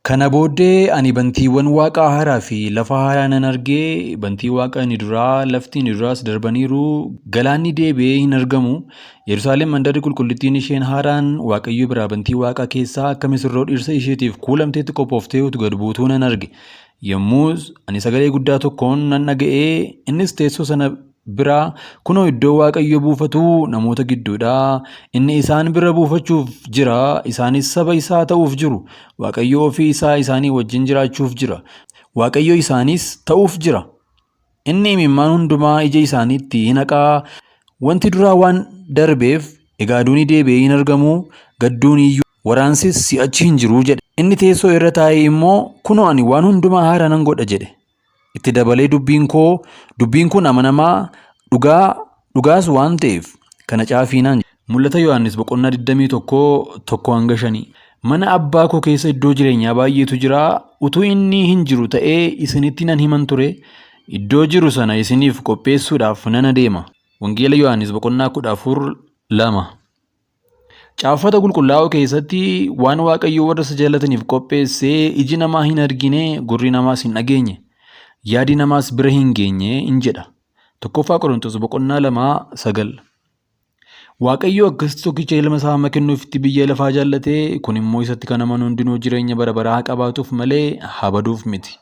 Kana booddee ani bantiiwwan waaqaa haaraa fi lafa haaraa nan argee, bantii waaqa inni duraa lafti inni duraas darbaniiru, galaanni deebi'ee hin argamu. Yerusaalem mandarri qulqullittiin isheen haaraan Waaqayyo biraa bantii waaqaa keessaa akka misirroo dhirsa isheetiif kuulamteetti qophooftee gad buutuu nan arge. Yommus ani sagalee guddaa tokkoon nan dhaga'ee, innis teessoo sana biraa kunoo iddoo Waaqayyo buufatu namoota gidduudha. Inni isaan bira buufachuuf jira. Isaanis saba isaa ta'uuf jiru. Waaqayyo ofii isaa isaanii wajjin jiraachuuf jira. Waaqayyo isaanis ta'uuf jira. Inni imimmaan hundumaa ija isaaniitti hin haqaa. Wanti duraa waan darbeef egaa duuni deebi'ee hin argamu. Gadduun iyyuu waraansis si'achi hin jiru jedhe. Inni teessoo irra taa'ee immoo kunoo ani waan hundumaa haaraa nan godha jedhe. Itti dabalee dubbiin kun amanamaa dhugaas waan ta'eef kana caafinaan mul'ata Yohaannis boqonnaa 21:1-5. Mana abbaa koo keessa iddoo jireenyaa baay'eetu jira. Utuu inni hin jiru ta'ee isinitti nan himan ture. Iddoo jiru sana isiniif qopheessuudhaaf nan adeema. Wangeela Yohaannis boqonnaa 14:2. Caafata qulqullaa'oo keessatti waan Waaqayyo warra isa jaallataniif qopheessee iji namaa hin argine, gurri namaas hin dhageenye, yaadi namaas bira hin geenye in jedha. Tokkoffaa Qorontos boqonnaa 2:9. Waaqayyo akkasitti tokkicha ilma isaa hamma kennuufitti biyya lafaa jaallatee, kun immoo isatti kan amanu hundinuu jireenya bara baraa haa qabaatuuf malee haa baduuf miti.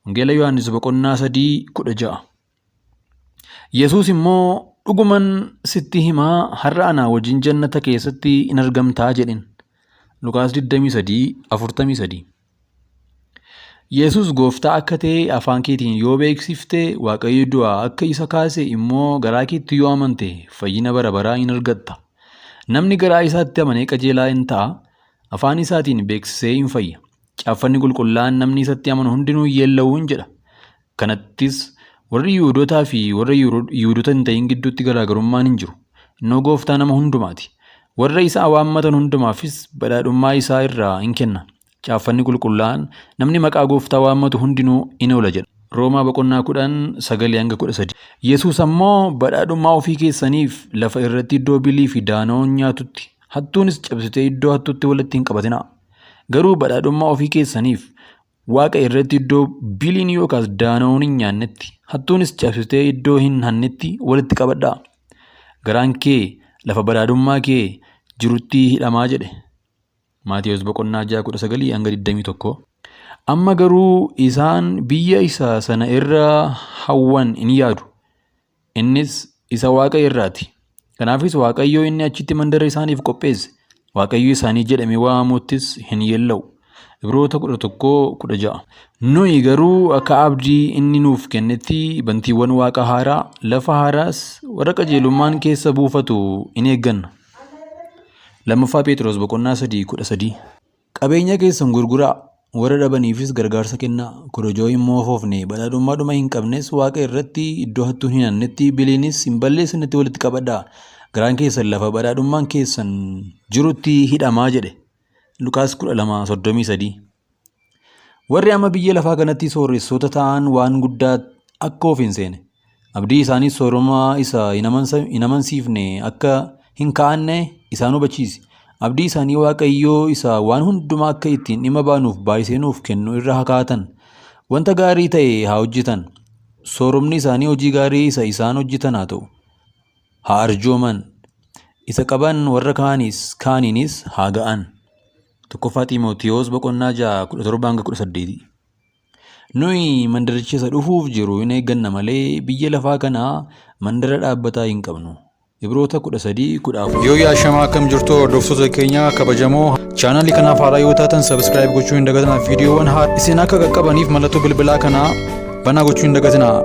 Wangeela Yohaannis boqonnaa 3:16. Yesuus immoo dhuguman sitti himaa har'a anaa wajjin jannata keessatti in argamtaa jedhin. Luqaas 23:43. Yesuus gooftaa akka ta'e afaan keetiin yoo beeksifte, Waaqayyo du'aa akka isa kaase immoo garaa keetti yoo amante fayyina bara baraa in argatta. Namni garaa isaatti amanee qajeelaa in ta'a. Afaan isaatiin beeksisee in fayya. Caaffanni qulqullaa'aan namni isatti amanu hundinuu yeella'uu in jedha. Kanattis warri Yihuudootaa fi warra Yihuudoota hin ta'in gidduutti garaagarummaan hin jiru. Innoo gooftaa nama hundumaati. Warra isa waammatan hundumaafis badhaadhummaa isaa irraa in kenna. Caaffanni qulqullaa'aan namni maqaa gooftaa waammatu hundinuu in oola jedha. Roomaa boqonnaa 10:9-13. Yesuus ammoo badhaadhummaa ofii keessaniif lafa irratti iddoo bilii fi daana'oon nyaatutti, hattuunis cabsitee iddoo hattuutti walitti hin qabatinaa. Garuu badhaadhummaa ofii keessaniif Waaqa irratti iddoo biliin yookaas daana'oon hin nyaannetti, hattuunis cabsitee iddoo hin hannetti walitti qabadhaa. Garaan kee lafa badhaadhummaa kee jirutti hidhamaa jedhe. Maatiyos boqonnaa 6:19-21. Amma garuu isaan biyya isa sana irra hawwan in yaadu. Innis isa Waaqa irraati. Kanaafis Waaqayyo inni achitti mandara isaaniif qopheesse, Waaqayyo isaanii jedhamee waamamuttis hin yeella'u. Ibroota 11:16. Nuyi garuu akka abdii inni nuuf kennetti bantiiwwan waaqa haaraa, lafa haaraas warra qajeelummaan keessa buufatu in eegganna. Lammaffaa Phexros boqonnaa 3:13. Qabeenya keessan gurguraa, warra dhabaniifis gargaarsa kennaa. Korojoo hin moofoofne, badhaadhummaadhuma hin qabnes Waaqa irratti iddoo hattuun hin hannetti, biliinis hin balleessinetti walitti qabadhaa. Garaan keessan lafa badhaadhummaan keessan jirutti hidhamaa jedhe. Luqaas 12:33. Warri amma biyya lafaa kanatti sooressoota ta'an waan guddaa akka of hin seene, abdii isaaniis sooroma isa hin amansiifne akka hin kaa'anne isaan hubachiisi. Abdii isaanii Waaqayyoo isa waan hundumaa akka ittiin dhimma baanuuf baay'isee nuuf kennu irra haa kaa'atan. Wanta gaarii ta'e haa hojjetan. Sooromni isaanii hojii gaarii isa isaan hojjetan haa ta'u. Haa arjooman. Isa qaban warra kaaniinis haa ga'an. Tokkoffaa Xiimotewos boqonnaa 6:17. Nuyi mandaricha isa dhufuuf jiru in eegganna malee biyya lafaa kanaa mandara dhaabbataa hin qabnu. Ibroota 13:14. Yoo yaashamaa akkam jirtu hordoftoota keenya kabajamoo, chaanalii kanaaf haaraa yoo taatan subscribe gochuu hin dagatinaa. Viidiyoowwan isin akka qaqqabaniif mallattoo bilbilaa kanaa banaa gochuu hin dagatinaa.